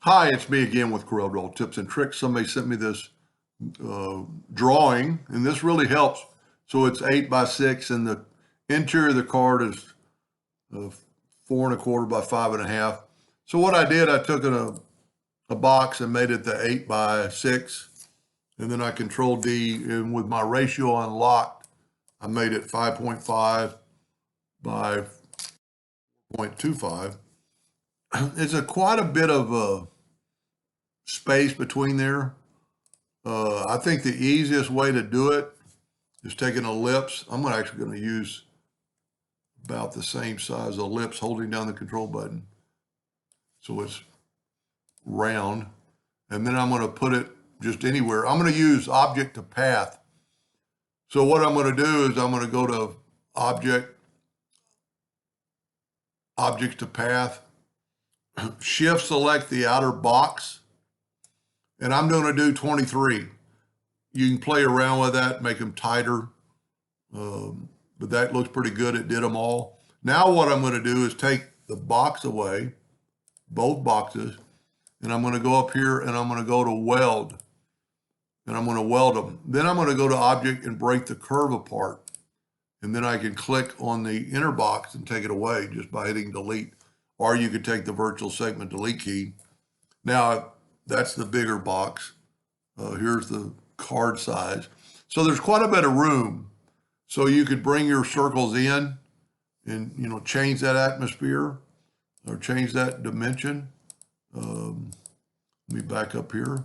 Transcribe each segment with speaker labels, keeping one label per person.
Speaker 1: Hi, it's me again with Corel Tips and Tricks. Somebody sent me this drawing, and this really helps. So it's 8 by 6, and the interior of the card is 4 1/4 by 5 1/2. So what I did, I took a box and made it the 8 by 6, and then I Control D, and with my ratio unlocked, I made it 5.5 by 0.25. It's quite a bit of space between there. I think the easiest way to do it is take an ellipse. I'm actually going to use about the same size ellipse, holding down the control button so it's round. And then I'm going to put it just anywhere. I'm going to use object to path. So what I'm going to do is I'm going to go to objects to path, shift select the outer box, and I'm going to do 23. You can play around with that, make them tighter, but that looks pretty good. It did them all. Now what I'm going to do is take the box away, both boxes, and I'm going to go up here and I'm going to go to weld, and I'm going to weld them. Then I'm going to go to object and break the curve apart, and then I can click on the inner box and take it away just by hitting delete, or you could take the virtual segment delete key. Now that's the bigger box. Here's the card size. So there's quite a bit of room. So you could bring your circles in and, change that atmosphere or change that dimension. Let me back up here.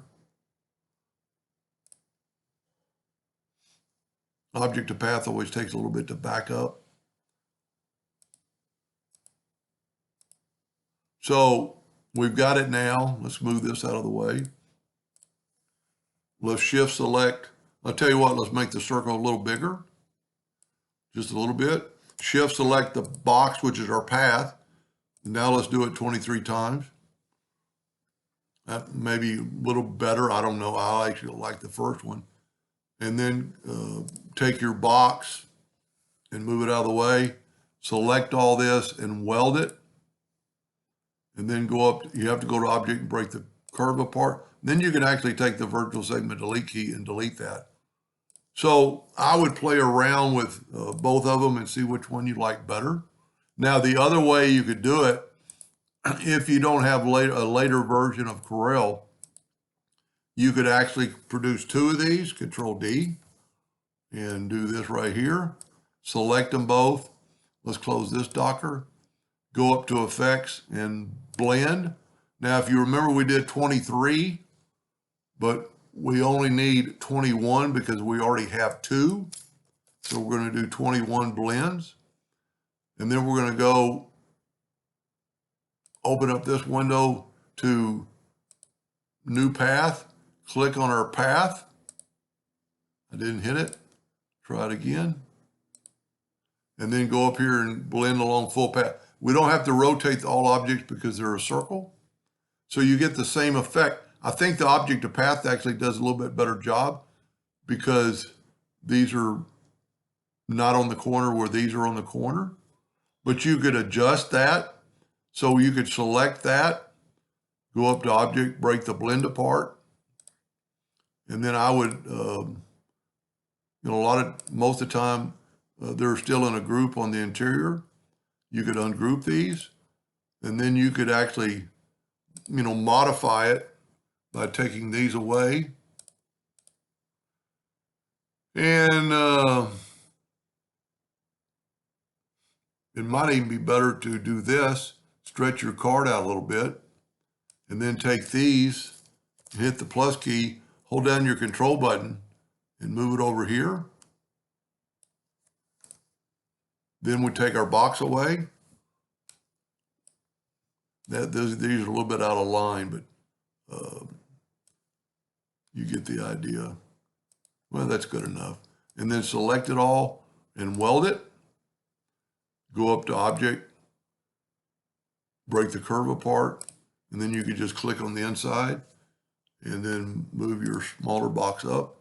Speaker 1: Object to path always takes a little bit to back up. So we've got it now. Let's move this out of the way. Let's shift select. I'll tell you what, let's make the circle a little bigger. Just a little bit. Shift select the box, which is our path. Now let's do it 23 times. That may be a little better. I don't know. I actually like the first one. And then take your box and move it out of the way. Select all this and weld it. And then go up. You have to go to object and break the curve apart. Then you can actually take the virtual segment delete key and delete that. So I would play around with both of them and see which one you like better. Now, the other way you could do it, if you don't have a later version of Corel, you could actually produce two of these, Control D, and do this right here. Select them both. Let's close this Docker. Go up to Effects and Blend. Now, if you remember, we did 23, but we only need 21 because we already have two. So we're going to do 21 blends. And then we're going to go open up this window to New Path. Click on our path. I didn't hit it. Try it again. And then go up here and blend along full path. We don't have to rotate all objects because they're a circle. So you get the same effect. I think the object to path actually does a little bit better job because these are not on the corner where these are on the corner. But you could adjust that. So you could select that, go up to object, break the blend apart. And then I would, most of the time, they're still in a group on the interior. You could ungroup these, and then you could actually, modify it by taking these away. And it might even be better to do this, stretch your card out a little bit, and then take these, hit the plus key, hold down your control button, and move it over here. Then we take our box away. These are a little bit out of line, but you get the idea. Well, that's good enough. And then select it all and weld it. Go up to object, break the curve apart, and then you can just click on the inside and then move your smaller box up.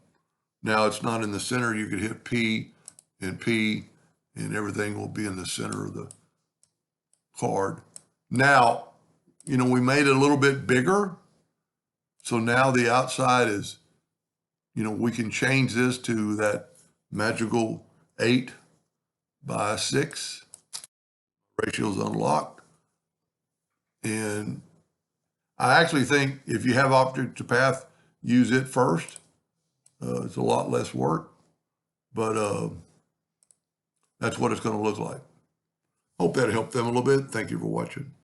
Speaker 1: Now it's not in the center. You could hit P, and everything will be in the center of the card. Now, we made it a little bit bigger So now the outside is, we can change this to that magical 8:6. Ratio's unlocked. And I actually think if you have object to path, use it first. It's a lot less work, but that's what it's going to look like. Hope that helped them a little bit. Thank you for watching.